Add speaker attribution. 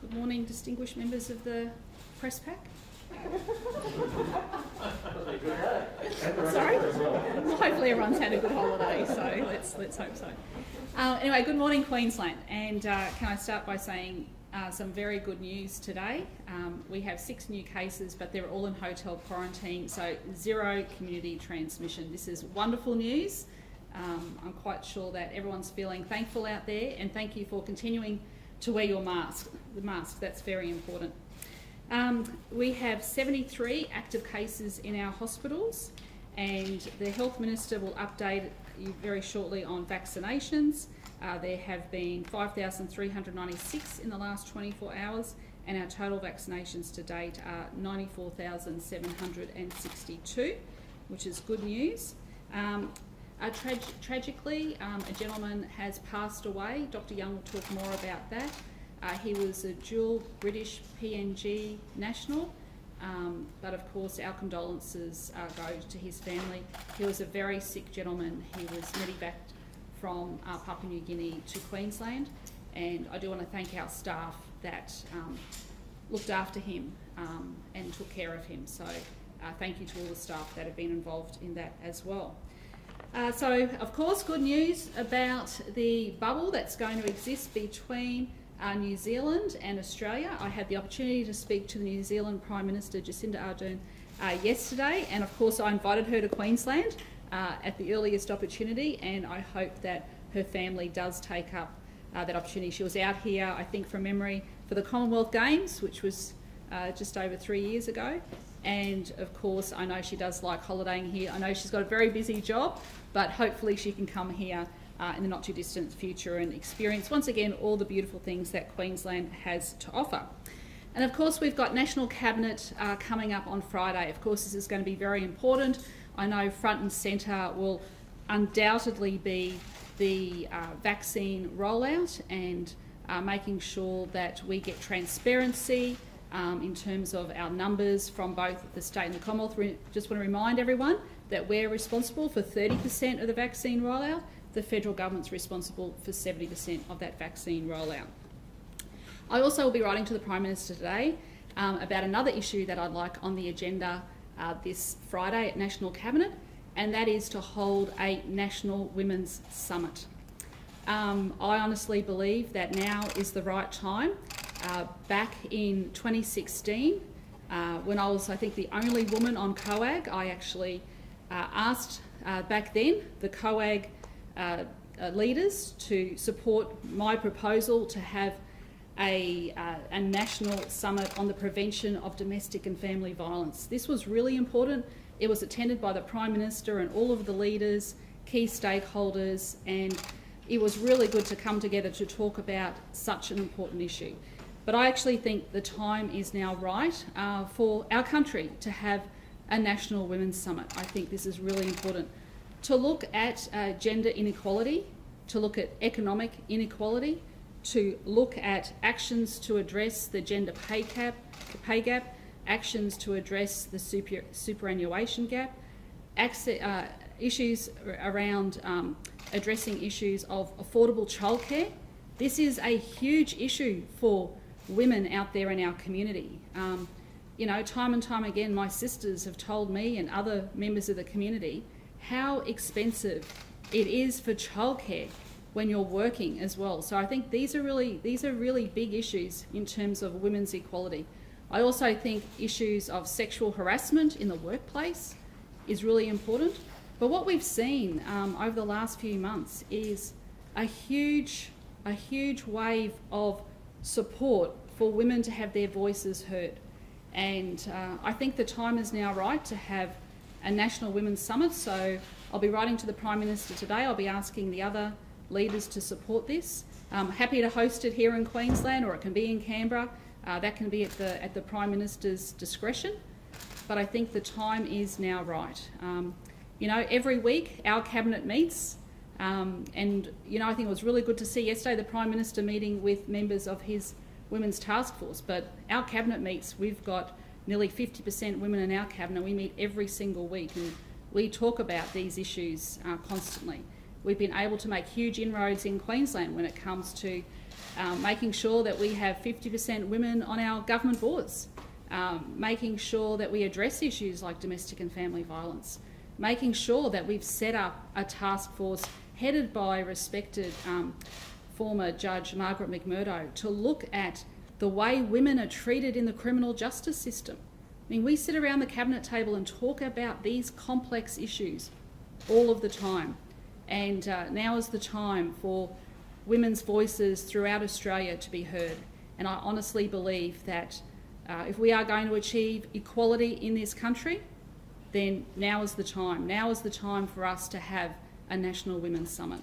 Speaker 1: Good morning, distinguished members of the press pack. Sorry? Well, hopefully everyone's had a good holiday, so let's hope so. Anyway, good morning, Queensland. And can I start by saying some very good news today. We have 6 new cases, but they're all in hotel quarantine, so 0 community transmission. This is wonderful news. I'm quite sure that everyone's feeling thankful out there, and thank you for continuing to wear your mask. The mask, that's very important. We have 73 active cases in our hospitals, and the Health Minister will update you very shortly on vaccinations. There have been 5,396 in the last 24 hours, and our total vaccinations to date are 94,762, which is good news. Tragically, a gentleman has passed away. Dr. Young will talk more about that. He was a dual British PNG national, but of course our condolences go to his family. He was a very sick gentleman. He was medevaced from Papua New Guinea to Queensland, and I do want to thank our staff that looked after him and took care of him. So thank you to all the staff that have been involved in that as well. So, of course, good news about the bubble that's going to exist between New Zealand and Australia. I had the opportunity to speak to the New Zealand Prime Minister, Jacinda Ardern, yesterday, and of course I invited her to Queensland at the earliest opportunity, and I hope that her family does take up that opportunity. She was out here, I think from memory, for the Commonwealth Games, which was just over 3 years ago. And of course, I know she does like holidaying here. I know she's got a very busy job, but hopefully she can come here in the not too distant future and experience once again all the beautiful things that Queensland has to offer. And of course, we've got National Cabinet coming up on Friday. Of course, this is going to be very important. I know front and centre will undoubtedly be the vaccine rollout and making sure that we get transparency in terms of our numbers from both the state and the Commonwealth. We just want to remind everyone that we're responsible for 30% of the vaccine rollout. The federal government's responsible for 70% of that vaccine rollout. I also will be writing to the Prime Minister today about another issue that I'd like on the agenda this Friday at National Cabinet, and that is to hold a National Women's Summit. I honestly believe that now is the right time. Back in 2016, when I was, I think, the only woman on COAG, I actually asked back then the COAG leaders to support my proposal to have a national summit on the prevention of domestic and family violence. This was really important. It was attended by the Prime Minister and all of the leaders, key stakeholders, and it was really good to come together to talk about such an important issue. But I actually think the time is now right for our country to have a National Women's Summit. I think this is really important. To look at gender inequality, to look at economic inequality, to look at actions to address the gender pay gap, actions to address the superannuation gap, issues around addressing issues of affordable childcare. This is a huge issue for women out there in our community. You know, time and time again, my sisters have told me and other members of the community how expensive it is for childcare when you're working as well. So I think these are really big issues in terms of women's equality. I also think issues of sexual harassment in the workplace is really important. But what we've seen over the last few months is a huge wave of support for women to have their voices heard. And I think the time is now right to have a National Women's Summit. So I'll be writing to the Prime Minister today. I'll be asking the other leaders to support this. I'm happy to host it here in Queensland, or it can be in Canberra. That can be at the Prime Minister's discretion. But I think the time is now right. You know, every week our Cabinet meets. And, you know, I think it was really good to see yesterday the Prime Minister meeting with members of his Women's Task Force. But our Cabinet meets, we've got nearly 50% women in our Cabinet. We meet every single week and we talk about these issues constantly. We've been able to make huge inroads in Queensland when it comes to making sure that we have 50% women on our government boards, making sure that we address issues like domestic and family violence, making sure that we've set up a task force headed by respected former Judge Margaret McMurdo to look at the way women are treated in the criminal justice system. I mean, we sit around the cabinet table and talk about these complex issues all of the time. And now is the time for women's voices throughout Australia to be heard. And I honestly believe that if we are going to achieve equality in this country, then now is the time. Now is the time for us to have a National Women's Summit.